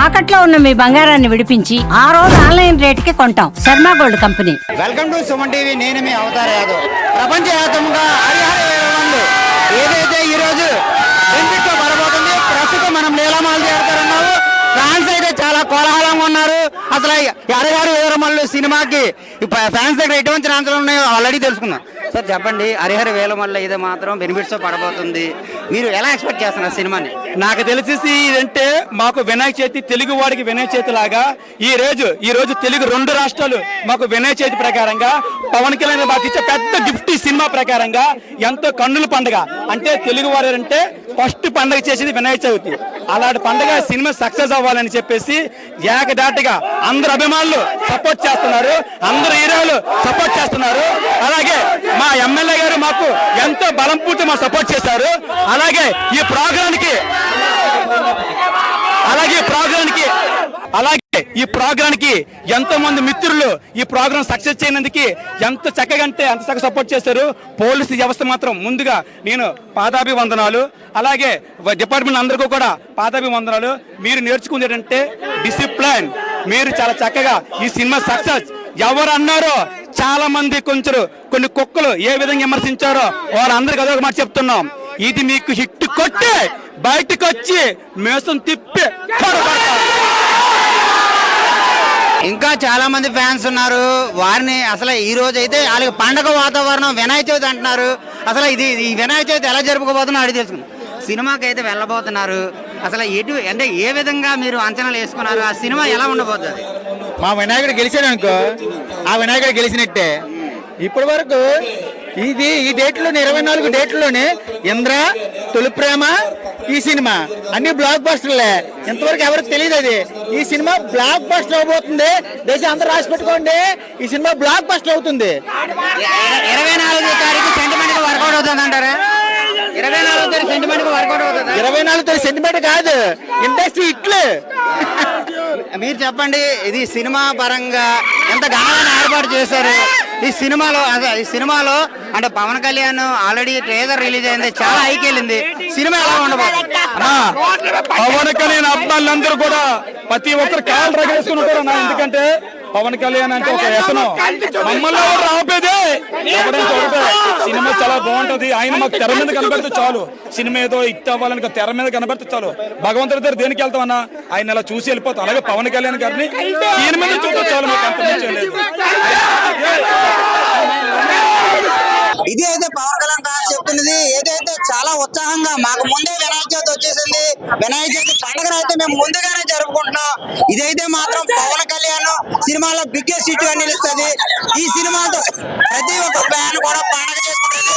తాకట్లో ఉన్న మీ బంగారాన్ని విడిపించి ఆ రోజు ఆన్లైన్ రేటుకి కొంటాం. Sharma gold company. Welcome to Suman TV. నేను మీ అవతార్ యాదవ్. ప్రపంచవ్యాప్తంగా హరిహర వీరమల్లు ఏదైతే ఈ రోజు ఒలింపిక్స్ లో పడబోతుంది, ప్రస్తుతం మనం నీలమాల చేరుతున్నాము. ఫ్యాన్స్ అయితే చాలా కోలాహలంగా ఉన్నారు. అసలు హరిహర వీరమల్లు సినిమాకి ఫ్యాన్స్ దగ్గర ఎటువంటి ఆన్సర్లు ఉన్నాయో ఆల్రెడీ తెలుసుకుందాం. సార్ చెప్పండి, హరిహర వీరమల్లు ఇది మాత్రం బెనిఫిట్స్ తో పడబోతుంది, మీరు ఎలా ఎక్స్పెక్ట్ చేస్తున్నారు సినిమాని? నాకు తెలిసి ఇదంటే మాకు వినాయక చవితి, తెలుగు వాడికి వినాయక చవితి లాగా ఈ రోజు తెలుగు రెండు రాష్ట్రాలు మాకు వినాయక చవితి ప్రకారంగా పవన్ కళ్యాణ్ మాకు ఇచ్చే పెద్ద గిఫ్ట్ ఈ సినిమా ప్రకారంగా ఎంతో కన్నుల పండుగ. అంటే తెలుగు వారు అంటే ఫస్ట్ పండుగ చేసేది వినాయక చవితి. అలాంటి పండుగ సినిమా సక్సెస్ అవ్వాలని చెప్పేసి ఏకదాటిగా అందరు అభిమానులు సపోర్ట్ చేస్తున్నారు, అందరు హీరోలు సపోర్ట్ చేస్తున్నారు. అలాగే మా ఎమ్మెల్యే గారు మాకు ఎంతో బలం పూర్తి మా సపోర్ట్ చేశారు. అలాగే ఈ ప్రోగ్రానికి ఎంతో మంది మిత్రులు ఈ ప్రోగ్రాం సక్సెస్ చేయనందుకు ఎంత చక్కగా అంటే అంత చక్కగా సపోర్ట్ చేశారు. పోలీసు వ్యవస్థ మాత్రం ముందుగా నేను పాదాభివందనాలు. అలాగే డిపార్ట్మెంట్ అందరికీ కూడా పాదాభివందనాలు. మీరు నేర్చుకుంది ఏంటంటే డిసిప్లైన్. మీరు చాలా చక్కగా ఈ సినిమా సక్సెస్ ఎవరు అన్నారో చాలా మంది కొన్ని కుక్కలు ఏ విధంగా విమర్శించారో వాళ్ళందరికీ అదొక మాట చెప్తున్నాం. ఇది మీకు హిట్ కొట్టి బయటకు వచ్చి మేసం తిప్పి ఇంకా చాలా మంది ఫ్యాన్స్ ఉన్నారు. వారిని అసలు ఈ రోజు అయితే వాళ్ళకి పండగ వాతావరణం, వినాయక చవితి అంటున్నారు. అసలు ఈ వినాయక చవితి ఎలా జరుపుకోబోతున్నా అడిగి తెలుసుకుందాం. సినిమాకి అయితే వెళ్ళబోతున్నారు. అసలు అంటే ఏ విధంగా మీరు అంచనాలు వేసుకున్నారు? ఆ సినిమా ఎలా ఉండబోతుంది? మా వినాయకుడు గెలిచాడు అనుకో, ఆ వినాయకుడు గెలిచినట్టే. ఇప్పటి వరకు ఈ డేట్లోనే 24 డేట్లోనే ఇంద్ర, తొలి ప్రేమ, ఈ సినిమా అన్ని బ్లాక్ బస్టర్లే. ఇంతవరకు ఎవరికి తెలియదు అది. ఈ సినిమా బ్లాక్ బస్టర్ అవబోతుంది. దేశం అందరూ రాసి పెట్టుకోండి, ఈ సినిమా బ్లాక్ బస్టర్ అవుతుంది. 24వ తారీఖు సెంటిమెంట్ గా వర్కౌట్ అవుతుంది అంటారా? 24వ తారీఖు సెంటిమెంట్ గా వర్కౌట్ అవుతుంది. 24వ తారీఖు సెంటిమెంట్ కాదు, ఇండస్ట్రీ ఇట్లు. మీరు చెప్పండి, ఇది సినిమా పరంగా ఎంత ఘనంగా ఏర్పాటు చేశారు? ఈ సినిమాలో అంటే Pawan Kalyan already trailer release అయింది, చాలా హైకి వెళ్ళింది. సినిమా ఎలా ఉండబోతుంది? పవన్ కళ్యాణ్ అబ్బాయిలందరూ కూడా ప్రతి ఒక్కరు కాళ్ళు రగేసుకుంటారు అన్న. ఎందుకంటే పవన్ కళ్యాణ్ అంటే ఒక వ్యసనం. మమ్మల్ని రాబోదే సినిమా చాలా బాగుంటది. ఆయన మాకు తెర మీద కనబడితే చాలు, సినిమా ఏదో హిట్ అవ్వాలని తెర మీద కనబడితే చాలు. భగవంతుడి దగ్గర దేనికి వెళ్తామన్నా ఆయన అలా చూసి వెళ్ళిపోతాం. అలాగే పవన్ కళ్యాణ్ గారిని దీని మీద చూస్తే చాలు, మాకు అంత మించి లేదు. ఇది అయితే పవన్ కళ్యాణ్ ఫ్యాన్స్ చెప్తున్నది. ఏదైతే చాలా ఉత్సాహంగా మాకు ముందే వినాయక చవితి వచ్చేసింది, వినాయక చవితి పండుగను అయితే మేము ముందుగానే జరుపుకుంటున్నాం. ఇదైతే మాత్రం పవన్ కళ్యాణ్ సినిమాలో బిగ్గెస్ట్ హిట్ గా నిలుస్తుంది. ఈ సినిమాతో ప్రతి ఒక్క ఫ్యాన్ కూడా పండుగ చేసుకుంటుంది.